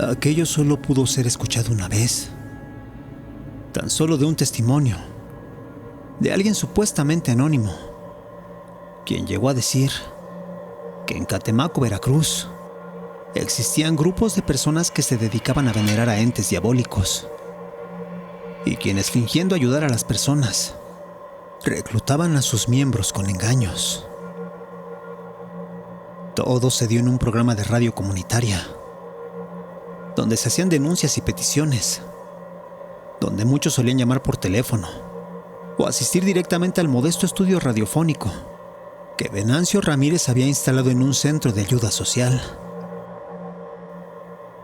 Aquello solo pudo ser escuchado una vez, tan solo de un testimonio, de alguien supuestamente anónimo, quien llegó a decir que en Catemaco, Veracruz, existían grupos de personas que se dedicaban a venerar a entes diabólicos, y quienes, fingiendo ayudar a las personas, reclutaban a sus miembros con engaños. Todo se dio en un programa de radio comunitaria, donde se hacían denuncias y peticiones, donde muchos solían llamar por teléfono o asistir directamente al modesto estudio radiofónico que Venancio Ramírez había instalado en un centro de ayuda social.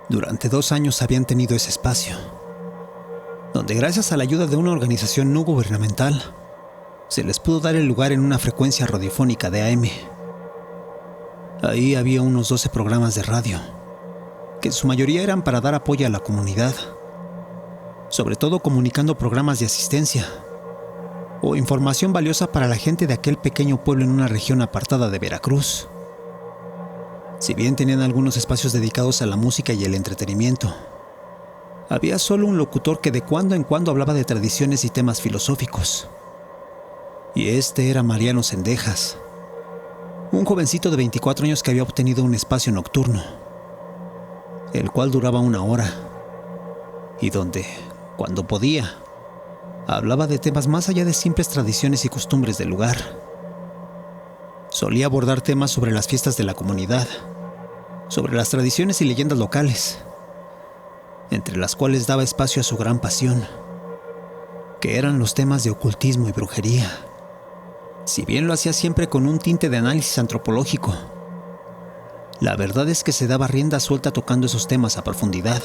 Durante 2 años habían tenido ese espacio, donde gracias a la ayuda de una organización no gubernamental, se les pudo dar el lugar en una frecuencia radiofónica de AM. Ahí había unos 12 programas de radio, que en su mayoría eran para dar apoyo a la comunidad, sobre todo comunicando programas de asistencia o información valiosa para la gente de aquel pequeño pueblo en una región apartada de Veracruz. Si bien tenían algunos espacios dedicados a la música y el entretenimiento, había solo un locutor que de cuando en cuando hablaba de tradiciones y temas filosóficos. Y este era Mariano Cendejas, un jovencito de 24 años que había obtenido un espacio nocturno, el cual duraba 1 hora, y donde, cuando podía, hablaba de temas más allá de simples tradiciones y costumbres del lugar. Solía abordar temas sobre las fiestas de la comunidad, sobre las tradiciones y leyendas locales, entre las cuales daba espacio a su gran pasión, que eran los temas de ocultismo y brujería. Si bien lo hacía siempre con un tinte de análisis antropológico, la verdad es que se daba rienda suelta tocando esos temas a profundidad.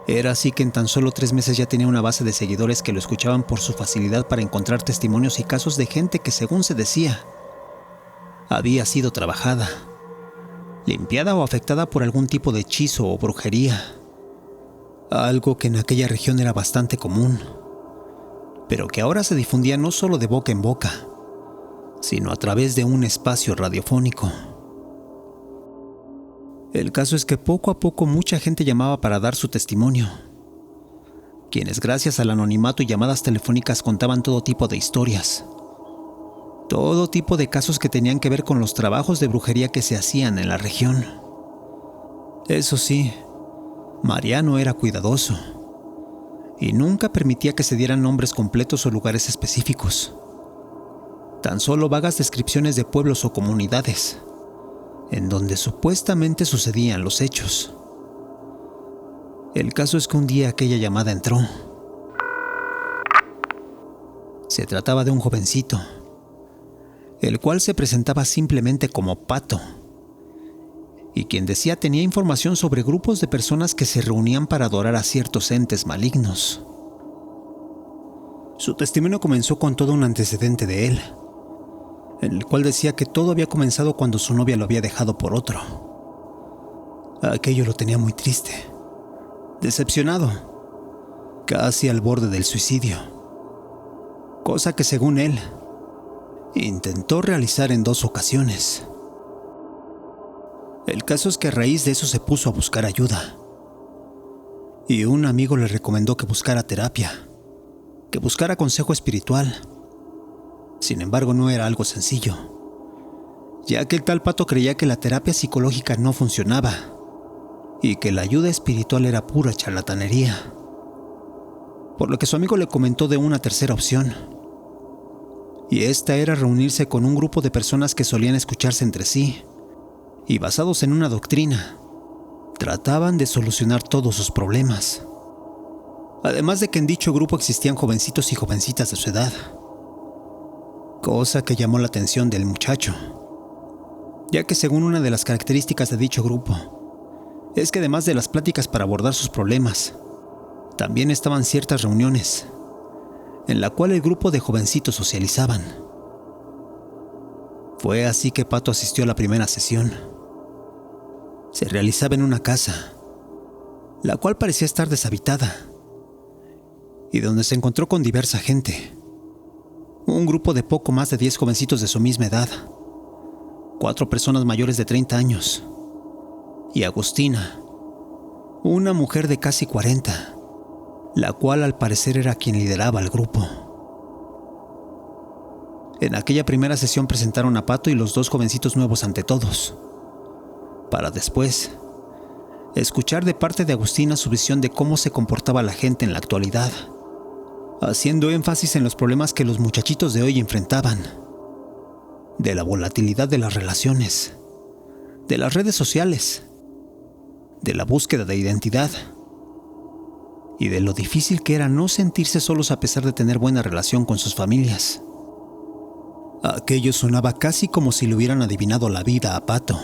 Era así que en tan solo 3 meses ya tenía una base de seguidores que lo escuchaban por su facilidad para encontrar testimonios y casos de gente que, según se decía, había sido trabajada, limpiada o afectada por algún tipo de hechizo o brujería, algo que en aquella región era bastante común, pero que ahora se difundía no solo de boca en boca, sino a través de un espacio radiofónico. El caso es que poco a poco mucha gente llamaba para dar su testimonio, quienes gracias al anonimato y llamadas telefónicas contaban todo tipo de historias, todo tipo de casos que tenían que ver con los trabajos de brujería que se hacían en la región. Eso sí, Mariano era cuidadoso y nunca permitía que se dieran nombres completos o lugares específicos, tan solo vagas descripciones de pueblos o comunidades en donde supuestamente sucedían los hechos. El caso es que un día aquella llamada entró. Se trataba de un jovencito, el cual se presentaba simplemente como Pato, y quien decía tenía información sobre grupos de personas que se reunían para adorar a ciertos entes malignos. Su testimonio comenzó con todo un antecedente de él, en el cual decía que todo había comenzado cuando su novia lo había dejado por otro. Aquello lo tenía muy triste, decepcionado, casi al borde del suicidio, cosa que según él intentó realizar en 2 ocasiones. El caso es que a raíz de eso se puso a buscar ayuda, y un amigo le recomendó que buscara terapia, que buscara consejo espiritual. Sin embargo, no era algo sencillo, ya que el tal Pato creía que la terapia psicológica no funcionaba y que la ayuda espiritual era pura charlatanería, por lo que su amigo le comentó de una tercera opción, y esta era reunirse con un grupo de personas que solían escucharse entre sí y, basados en una doctrina, trataban de solucionar todos sus problemas. Además de que en dicho grupo existían jovencitos y jovencitas de su edad, cosa que llamó la atención del muchacho, ya que según una de las características de dicho grupo, es que además de las pláticas para abordar sus problemas, también estaban ciertas reuniones, en la cual el grupo de jovencitos socializaban. Fue así que Pato asistió a la primera sesión. Se realizaba en una casa, la cual parecía estar deshabitada, y donde se encontró con diversa gente. Un grupo de poco más de 10 jovencitos de su misma edad, 4 personas mayores de 30 años, y Agustina, una mujer de casi 40, la cual al parecer era quien lideraba el grupo. En aquella primera sesión presentaron a Pato y los 2 jovencitos nuevos ante todos, para después escuchar de parte de Agustina su visión de cómo se comportaba la gente en la actualidad, haciendo énfasis en los problemas que los muchachitos de hoy enfrentaban, de la volatilidad de las relaciones, de las redes sociales, de la búsqueda de identidad y de lo difícil que era no sentirse solos a pesar de tener buena relación con sus familias. Aquello sonaba casi como si le hubieran adivinado la vida a Pato,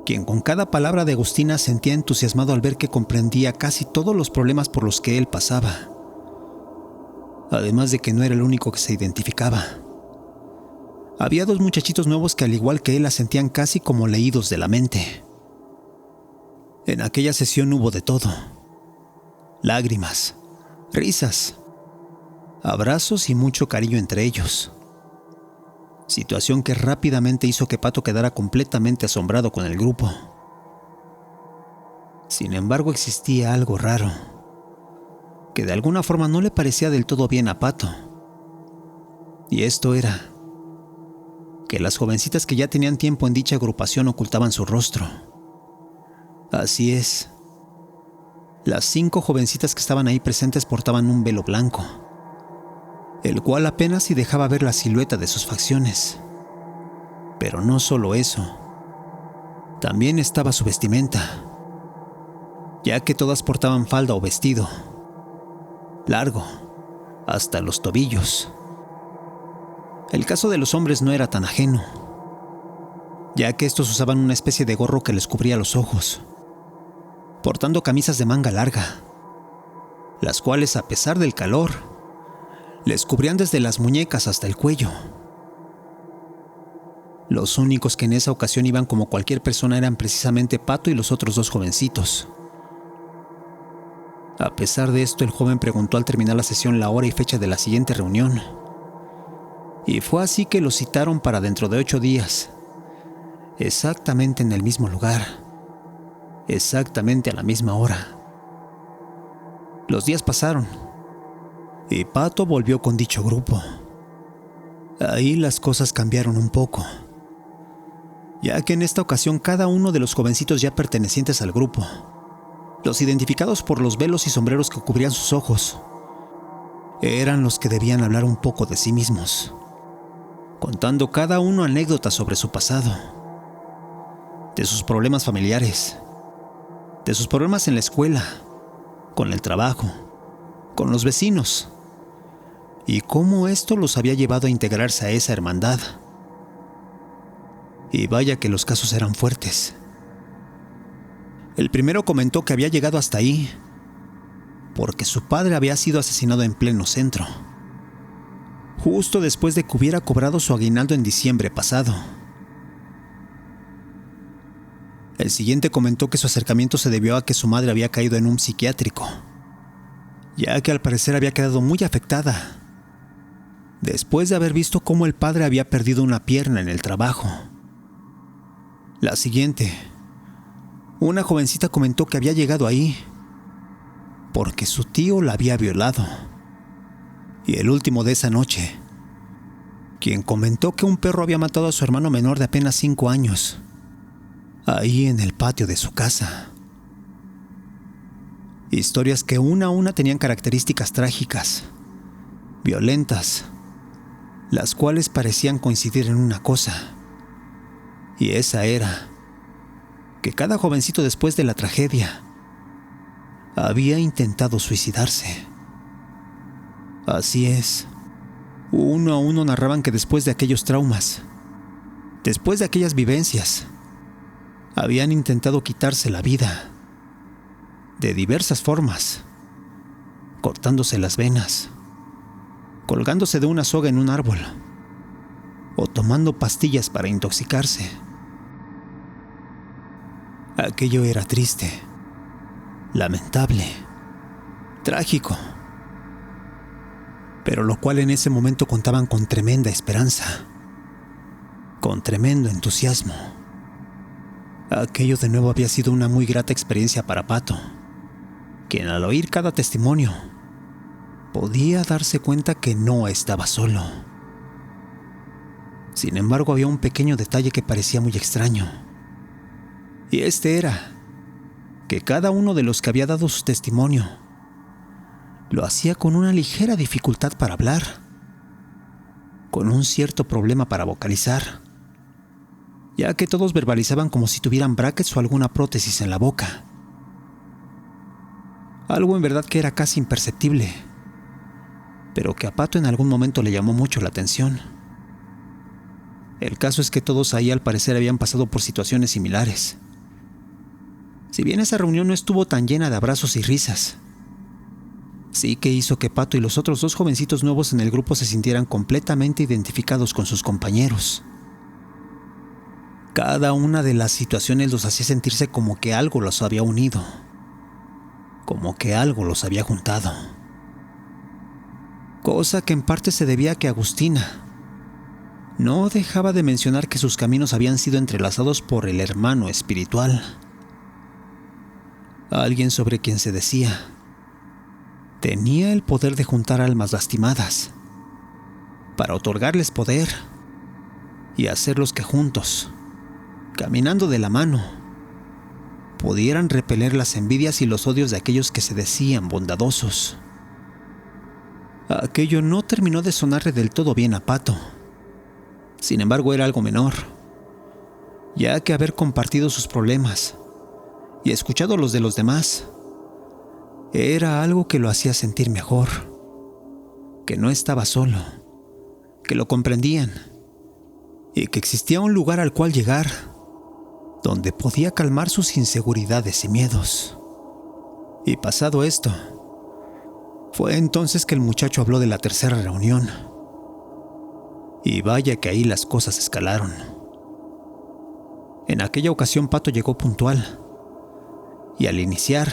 quien con cada palabra de Agustina sentía entusiasmado al ver que comprendía casi todos los problemas por los que él pasaba, además de que no era el único que se identificaba. Había 2 muchachitos nuevos que al igual que él la sentían casi como leídos de la mente. En aquella sesión hubo de todo: lágrimas, risas, abrazos y mucho cariño entre ellos. Situación que rápidamente hizo que Pato quedara completamente asombrado con el grupo. Sin embargo, existía algo raro, que de alguna forma no le parecía del todo bien a Pato. Y esto era que las jovencitas que ya tenían tiempo en dicha agrupación ocultaban su rostro. Así es. Las 5 jovencitas que estaban ahí presentes portaban un velo blanco, el cual apenas si dejaba ver la silueta de sus facciones. Pero no solo eso, también estaba su vestimenta, ya que todas portaban falda o vestido, largo, hasta los tobillos. El caso de los hombres no era tan ajeno, ya que estos usaban una especie de gorro que les cubría los ojos, portando camisas de manga larga, las cuales, a pesar del calor, les cubrían desde las muñecas hasta el cuello. Los únicos que en esa ocasión iban como cualquier persona eran precisamente Pato y los otros 2 jovencitos. A pesar de esto, el joven preguntó al terminar la sesión la hora y fecha de la siguiente reunión. Y fue así que los citaron para dentro de 8 días, exactamente en el mismo lugar, exactamente a la misma hora. Los días pasaron y Pato volvió con dicho grupo. Ahí las cosas cambiaron un poco, ya que en esta ocasión cada uno de los jovencitos ya pertenecientes al grupo, los identificados por los velos y sombreros que cubrían sus ojos, eran los que debían hablar un poco de sí mismos, contando cada uno anécdotas sobre su pasado, de sus problemas familiares, de sus problemas en la escuela, con el trabajo, con los vecinos, y cómo esto los había llevado a integrarse a esa hermandad. Y vaya que los casos eran fuertes. El primero comentó que había llegado hasta ahí porque su padre había sido asesinado en pleno centro, justo después de que hubiera cobrado su aguinaldo en diciembre pasado. El siguiente comentó que su acercamiento se debió a que su madre había caído en un psiquiátrico, ya que al parecer había quedado muy afectada después de haber visto cómo el padre había perdido una pierna en el trabajo. La siguiente, una jovencita comentó que había llegado ahí porque su tío la había violado. Y el último de esa noche, quien comentó que un perro había matado a su hermano menor de apenas 5 años, ahí en el patio de su casa. Historias que una a una tenían características trágicas, violentas, las cuales parecían coincidir en una cosa, y esa era que cada jovencito después de la tragedia había intentado suicidarse. Así es, uno a uno narraban que después de aquellos traumas, después de aquellas vivencias, habían intentado quitarse la vida de diversas formas, cortándose las venas, colgándose de una soga en un árbol o tomando pastillas para intoxicarse. Aquello era triste, lamentable, trágico, pero lo cual en ese momento contaban con tremenda esperanza, con tremendo entusiasmo. Aquello de nuevo había sido una muy grata experiencia para Pato, quien al oír cada testimonio podía darse cuenta que no estaba solo. Sin embargo, había un pequeño detalle que parecía muy extraño, y este era que cada uno de los que había dado su testimonio lo hacía con una ligera dificultad para hablar, con un cierto problema para vocalizar, ya que todos verbalizaban como si tuvieran brackets o alguna prótesis en la boca. Algo en verdad que era casi imperceptible, pero que a Pato en algún momento le llamó mucho la atención. El caso es que todos ahí al parecer habían pasado por situaciones similares. Si bien esa reunión no estuvo tan llena de abrazos y risas, sí que hizo que Pato y los otros 2 jovencitos nuevos en el grupo se sintieran completamente identificados con sus compañeros. Cada una de las situaciones los hacía sentirse como que algo los había unido, como que algo los había juntado. Cosa que en parte se debía a que Agustina no dejaba de mencionar que sus caminos habían sido entrelazados por el hermano espiritual. Alguien sobre quien se decía tenía el poder de juntar almas lastimadas para otorgarles poder y hacerlos que juntos, caminando de la mano, pudieran repeler las envidias y los odios de aquellos que se decían bondadosos. Aquello no terminó de sonarle del todo bien a Pato. Sin embargo, era algo menor, ya que haber compartido sus problemas y escuchado los de los demás era algo que lo hacía sentir mejor, que no estaba solo, que lo comprendían y que existía un lugar al cual llegar donde podía calmar sus inseguridades y miedos. Y pasado esto, fue entonces que el muchacho habló de la tercera reunión. Y vaya que ahí las cosas escalaron. En aquella ocasión Pato llegó puntual, y al iniciar,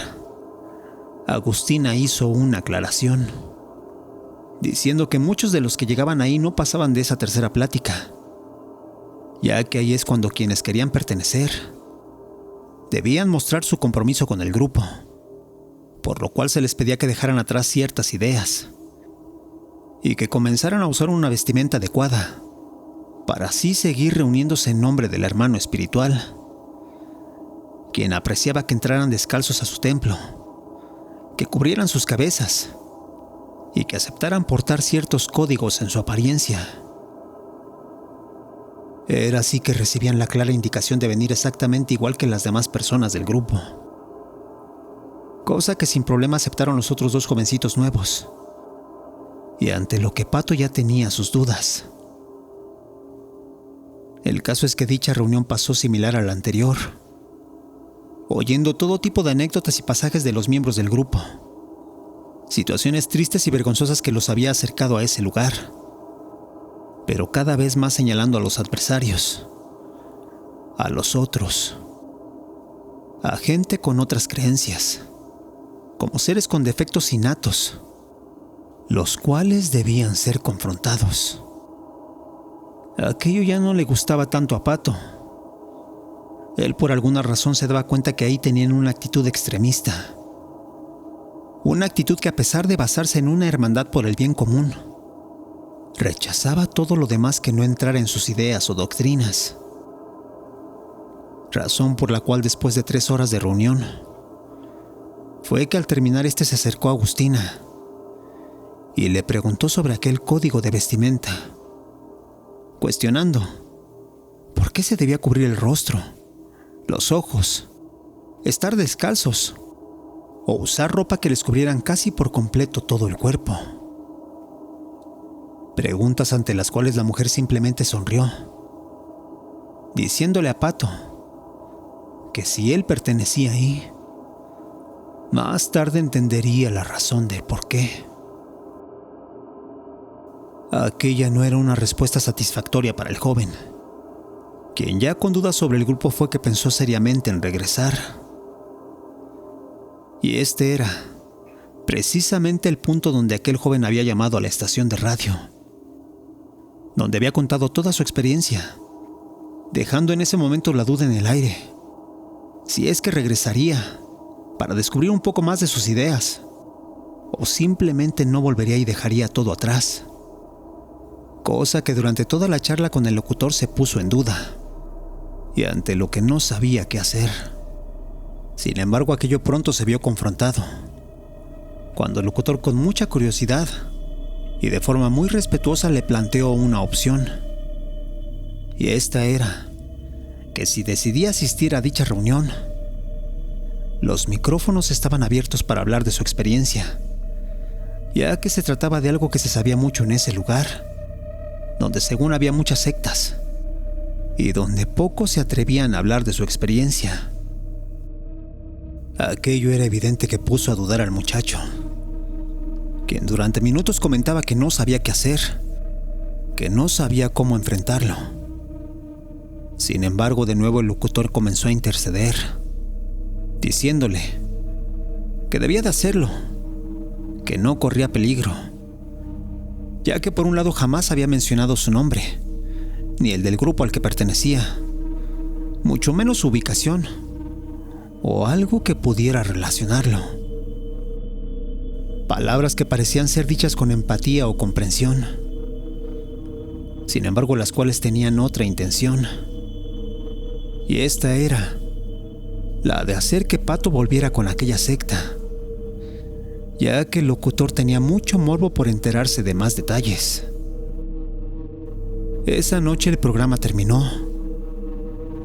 Agustina hizo una aclaración, diciendo que muchos de los que llegaban ahí no pasaban de esa tercera plática, ya que ahí es cuando quienes querían pertenecer debían mostrar su compromiso con el grupo, por lo cual se les pedía que dejaran atrás ciertas ideas y que comenzaran a usar una vestimenta adecuada para así seguir reuniéndose en nombre del hermano espiritual, quien apreciaba que entraran descalzos a su templo, que cubrieran sus cabezas y que aceptaran portar ciertos códigos en su apariencia. Era así que recibían la clara indicación de venir exactamente igual que las demás personas del grupo, cosa que sin problema aceptaron los otros 2 jovencitos nuevos, y ante lo que Pato ya tenía sus dudas. El caso es que dicha reunión pasó similar a la anterior, oyendo todo tipo de anécdotas y pasajes de los miembros del grupo, situaciones tristes y vergonzosas que los había acercado a ese lugar, pero cada vez más señalando a los adversarios, a los otros, a gente con otras creencias, como seres con defectos innatos, los cuales debían ser confrontados. Aquello ya no le gustaba tanto a Pato. Él por alguna razón se daba cuenta que ahí tenían una actitud extremista, una actitud que a pesar de basarse en una hermandad por el bien común, rechazaba todo lo demás que no entrara en sus ideas o doctrinas. Razón por la cual después de 3 horas de reunión, fue que al terminar se acercó a Agustina y le preguntó sobre aquel código de vestimenta, cuestionando por qué se debía cubrir el rostro, los ojos, estar descalzos o usar ropa que les cubrieran casi por completo todo el cuerpo. Preguntas ante las cuales la mujer simplemente sonrió, diciéndole a Pato que si él pertenecía ahí, más tarde entendería la razón de por qué. Aquella no era una respuesta satisfactoria para el joven, quien ya con dudas sobre el grupo fue que pensó seriamente en regresar. Y este era precisamente el punto donde aquel joven había llamado a la estación de radio, donde había contado toda su experiencia, dejando en ese momento la duda en el aire si es que regresaría para descubrir un poco más de sus ideas, o simplemente no volvería y dejaría todo atrás. Cosa que durante toda la charla con el locutor se puso en duda, y ante lo que no sabía qué hacer. Sin embargo, aquello pronto se vio confrontado, cuando el locutor, con mucha curiosidad y de forma muy respetuosa, le planteó una opción. Y esta era que si decidía asistir a dicha reunión, los micrófonos estaban abiertos para hablar de su experiencia, ya que se trataba de algo que se sabía mucho en ese lugar, donde según había muchas sectas, y donde pocos se atrevían a hablar de su experiencia. Aquello era evidente que puso a dudar al muchacho, quien durante minutos comentaba que no sabía qué hacer, que no sabía cómo enfrentarlo. Sin embargo, de nuevo el locutor comenzó a interceder, diciéndole que debía de hacerlo, que no corría peligro, ya que por un lado jamás había mencionado su nombre, ni el del grupo al que pertenecía, mucho menos su ubicación, o algo que pudiera relacionarlo. Palabras que parecían ser dichas con empatía o comprensión, sin embargo las cuales tenían otra intención, y esta era la de hacer que Pato volviera con aquella secta, ya que el locutor tenía mucho morbo por enterarse de más detalles. Esa noche el programa terminó,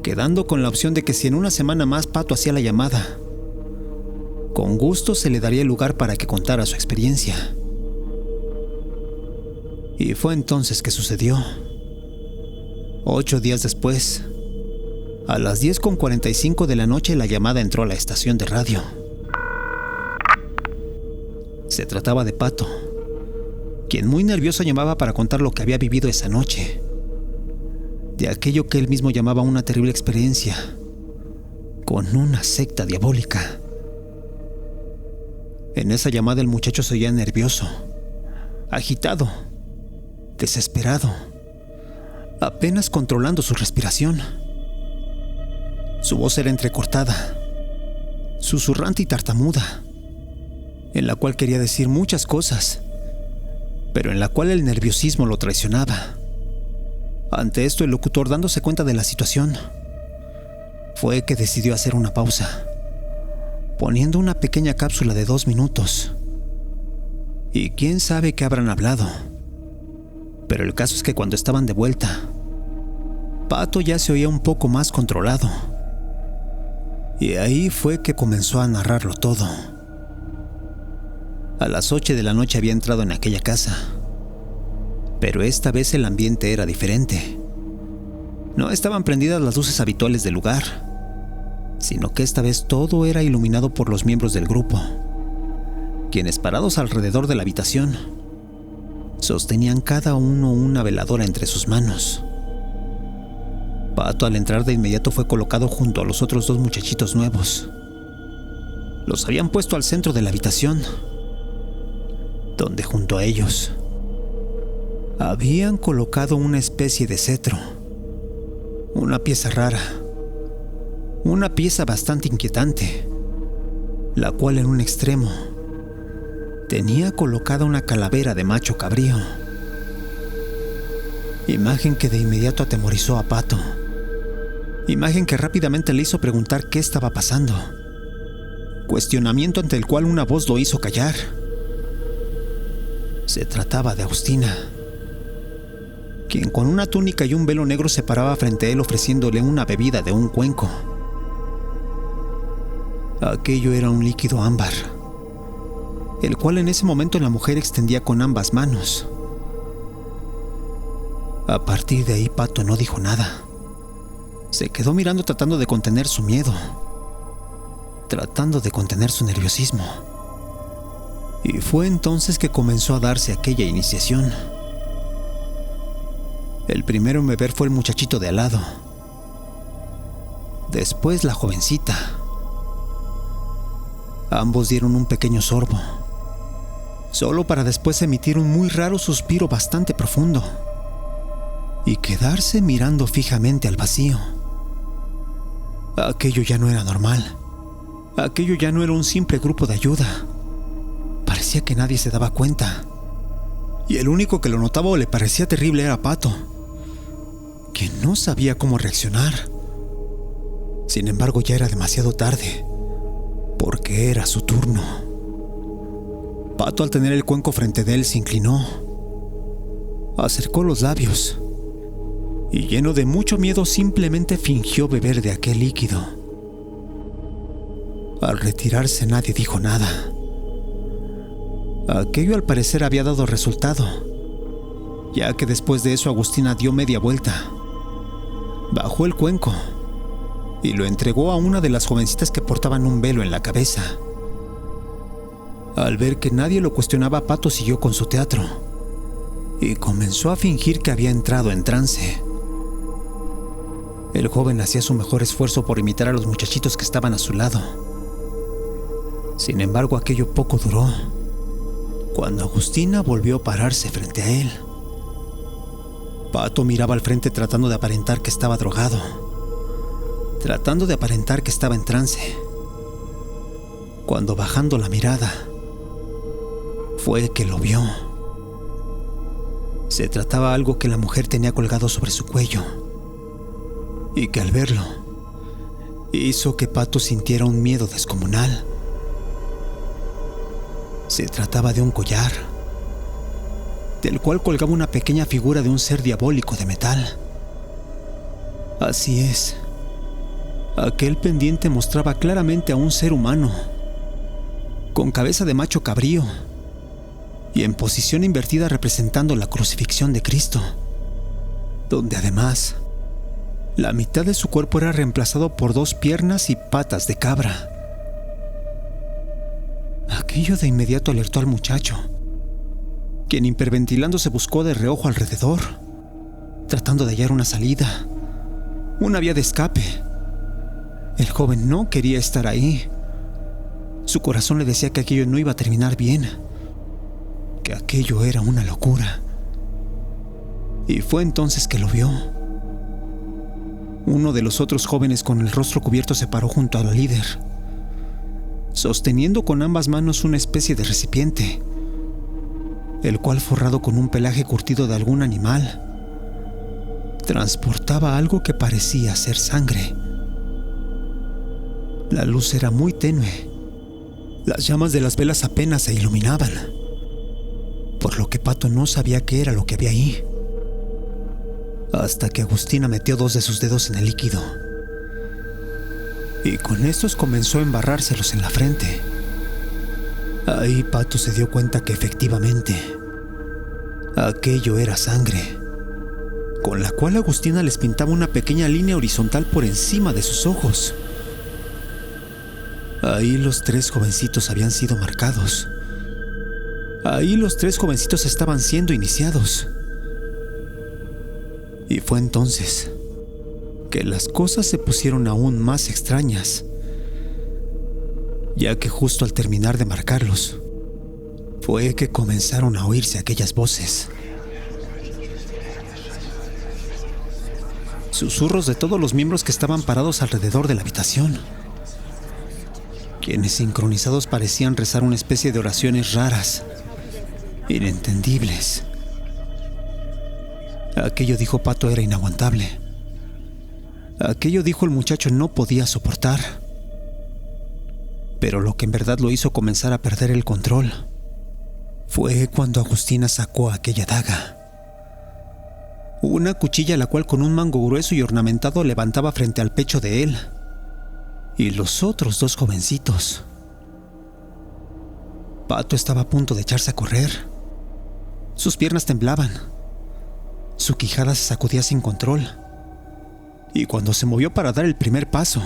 quedando con la opción de que si en una semana más Pato hacía la llamada, con gusto se le daría el lugar para que contara su experiencia. Y fue entonces que sucedió. 8 días después, a las 10:45 de la noche, la llamada entró a la estación de radio. Se trataba de Pato, quien muy nervioso llamaba para contar lo que había vivido esa noche, de aquello que él mismo llamaba una terrible experiencia con una secta diabólica. En esa llamada el muchacho se oía nervioso, agitado, desesperado, apenas controlando su respiración. Su voz era entrecortada, susurrante y tartamuda, en la cual quería decir muchas cosas, pero en la cual el nerviosismo lo traicionaba. Ante esto, el locutor, dándose cuenta de la situación, fue que decidió hacer una pausa, poniendo una pequeña cápsula de 2 minutos. Y quién sabe qué habrán hablado, pero el caso es que cuando estaban de vuelta, Pato ya se oía un poco más controlado. Y ahí fue que comenzó a narrarlo todo. A las 8 de la noche había entrado en aquella casa, pero esta vez el ambiente era diferente. No estaban prendidas las luces habituales del lugar, sino que esta vez todo era iluminado por los miembros del grupo, quienes, parados alrededor de la habitación, sostenían cada uno una veladora entre sus manos. Pato, al entrar de inmediato, fue colocado junto a los otros 2 muchachitos nuevos. Los habían puesto al centro de la habitación, donde junto a ellos habían colocado una especie de cetro, una pieza rara, una pieza bastante inquietante, la cual en un extremo tenía colocada una calavera de macho cabrío. Imagen que de inmediato atemorizó a Pato. Imagen que rápidamente le hizo preguntar qué estaba pasando. Cuestionamiento ante el cual una voz lo hizo callar. Se trataba de Agustina, quien con una túnica y un velo negro se paraba frente a él ofreciéndole una bebida de un cuenco. Aquello era un líquido ámbar, el cual en ese momento la mujer extendía con ambas manos. A partir de ahí, Pato no dijo nada. Se quedó mirando, tratando de contener su miedo, tratando de contener su nerviosismo. Y fue entonces que comenzó a darse aquella iniciación. El primero en beber fue el muchachito de al lado, después la jovencita. Ambos dieron un pequeño sorbo, solo para después emitir un muy raro suspiro bastante profundo y quedarse mirando fijamente al vacío. Aquello ya no era normal. Aquello ya no era un simple grupo de ayuda. Parecía que nadie se daba cuenta. Y el único que lo notaba o le parecía terrible era Pato, que no sabía cómo reaccionar. Sin embargo, ya era demasiado tarde, porque era su turno. Pato, al tener el cuenco frente de él, se inclinó, acercó los labios y, lleno de mucho miedo, simplemente fingió beber de aquel líquido. Al retirarse, nadie dijo nada. Aquello al parecer había dado resultado, ya que después de eso Agustina dio media vuelta, bajó el cuenco y lo entregó a una de las jovencitas que portaban un velo en la cabeza. Al ver que nadie lo cuestionaba, Pato siguió con su teatro y comenzó a fingir que había entrado en trance. El joven hacía su mejor esfuerzo por imitar a los muchachitos que estaban a su lado. Sin embargo, aquello poco duró, cuando Agustina volvió a pararse frente a él. Pato miraba al frente tratando de aparentar que estaba drogado, tratando de aparentar que estaba en trance, cuando, bajando la mirada, fue que lo vio. Se trataba de algo que la mujer tenía colgado sobre su cuello, y que al verlo hizo que Pato sintiera un miedo descomunal. Se trataba de un collar, del cual colgaba una pequeña figura de un ser diabólico de metal. Así es, aquel pendiente mostraba claramente a un ser humano, con cabeza de macho cabrío y en posición invertida, representando la crucifixión de Cristo, donde además la mitad de su cuerpo era reemplazado por 2 piernas y patas de cabra. Aquello de inmediato alertó al muchacho, quien, hiperventilando, se buscó de reojo alrededor, tratando de hallar una salida, una vía de escape. El joven no quería estar ahí. Su corazón le decía que aquello no iba a terminar bien, que aquello era una locura. Y fue entonces que lo vio. Uno de los otros jóvenes, con el rostro cubierto, se paró junto a la líder, sosteniendo con ambas manos una especie de recipiente, el cual, forrado con un pelaje curtido de algún animal, transportaba algo que parecía ser sangre. La luz era muy tenue. Las llamas de las velas apenas se iluminaban, por lo que Pato no sabía qué era lo que había ahí, hasta que Agustina metió 2 de sus dedos en el líquido, y con estos comenzó a embarrárselos en la frente. Ahí Pato se dio cuenta que efectivamente aquello era sangre, con la cual Agustina les pintaba una pequeña línea horizontal por encima de sus ojos. Ahí los 3 jovencitos habían sido marcados. Ahí los 3 jovencitos estaban siendo iniciados. Y fue entonces que las cosas se pusieron aún más extrañas, ya que justo al terminar de marcarlos, fue que comenzaron a oírse aquellas voces. Susurros de todos los miembros que estaban parados alrededor de la habitación, quienes, sincronizados, parecían rezar una especie de oraciones raras, inentendibles. Aquello, dijo Pato, era inaguantable. Aquello, dijo el muchacho, no podía soportar. Pero lo que en verdad lo hizo comenzar a perder el control fue cuando Agustina sacó aquella daga. Una cuchilla, la cual, con un mango grueso y ornamentado, levantaba frente al pecho de él y los otros 2 jovencitos. Pato estaba a punto de echarse a correr. Sus piernas temblaban, su quijada se sacudía sin control, y cuando se movió para dar el primer paso,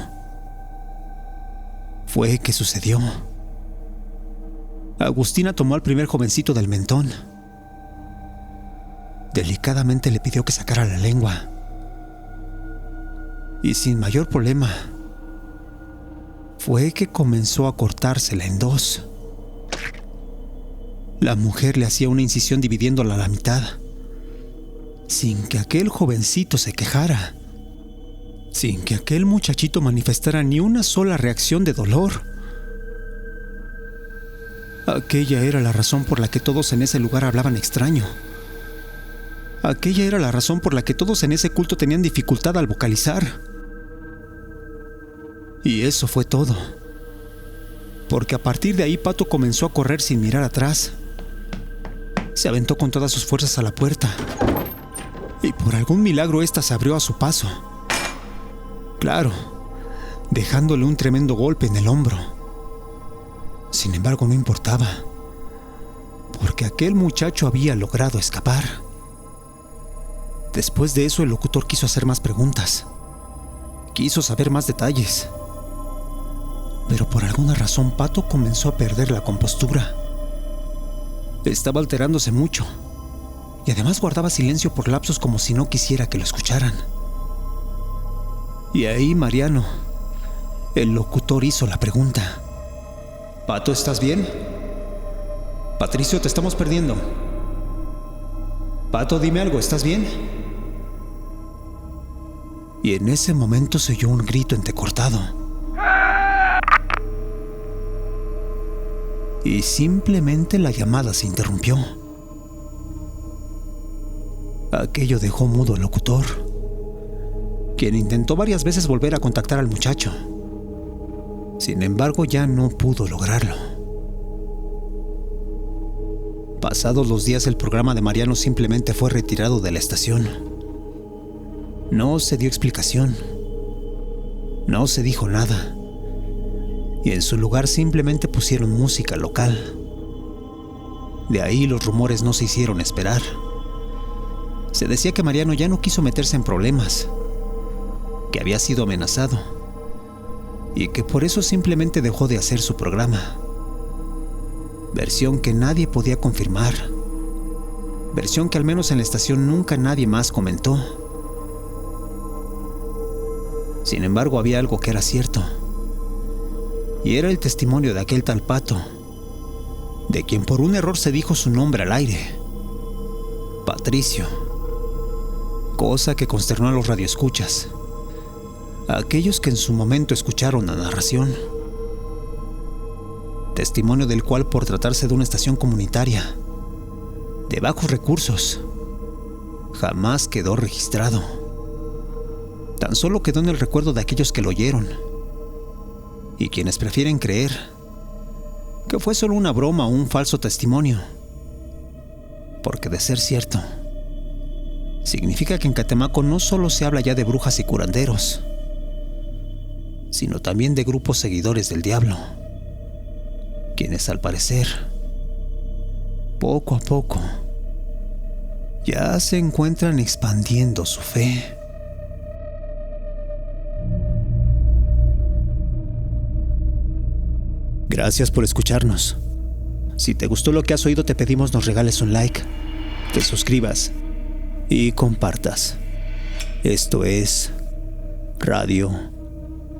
fue que sucedió. Agustina tomó al primer jovencito del mentón. Delicadamente le pidió que sacara la lengua, y sin mayor problema fue que comenzó a cortársela en 2. La mujer le hacía una incisión dividiéndola a la mitad, sin que aquel jovencito se quejara, sin que aquel muchachito manifestara ni una sola reacción de dolor. Aquella era la razón por la que todos en ese lugar hablaban extraño. Aquella era la razón por la que todos en ese culto tenían dificultad al vocalizar. Y eso fue todo. Porque a partir de ahí Pato comenzó a correr sin mirar atrás. Se aventó con todas sus fuerzas a la puerta. Y por algún milagro ésta se abrió a su paso. Claro, dejándole un tremendo golpe en el hombro. Sin embargo, no importaba, porque aquel muchacho había logrado escapar. Después de eso, el locutor quiso hacer más preguntas. Quiso saber más detalles. Pero por alguna razón, Pato comenzó a perder la compostura. Estaba alterándose mucho. Y además guardaba silencio por lapsos como si no quisiera que lo escucharan. Y ahí Mariano, el locutor, hizo la pregunta. Pato, ¿estás bien? Patricio, te estamos perdiendo. Pato, dime algo, ¿estás bien? Y en ese momento se oyó un grito entrecortado. Y simplemente la llamada se interrumpió. Aquello dejó mudo al locutor, quien intentó varias veces volver a contactar al muchacho. Sin embargo, ya no pudo lograrlo. Pasados los días, el programa de Mariano simplemente fue retirado de la estación. No se dio explicación. No se dijo nada. Y en su lugar simplemente pusieron música local. De ahí los rumores no se hicieron esperar. Se decía que Mariano ya no quiso meterse en problemas, que había sido amenazado y que por eso simplemente dejó de hacer su programa. Versión que nadie podía confirmar. Versión que al menos en la estación nunca nadie más comentó. Sin embargo, había algo que era cierto. Y era el testimonio de aquel tal Pato, de quien por un error se dijo su nombre al aire. Patricio. Cosa que consternó a los radioescuchas, a aquellos que en su momento escucharon la narración. Testimonio del cual, por tratarse de una estación comunitaria, de bajos recursos, jamás quedó registrado. Tan solo quedó en el recuerdo de aquellos que lo oyeron, y quienes prefieren creer que fue solo una broma o un falso testimonio. Porque de ser cierto, significa que en Catemaco no solo se habla ya de brujas y curanderos, sino también de grupos seguidores del diablo, quienes al parecer, poco a poco, ya se encuentran expandiendo su fe. Gracias por escucharnos. Si te gustó lo que has oído, te pedimos nos regales un like, te suscribas y compartas. Esto es Radio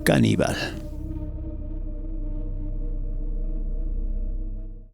Caníbal.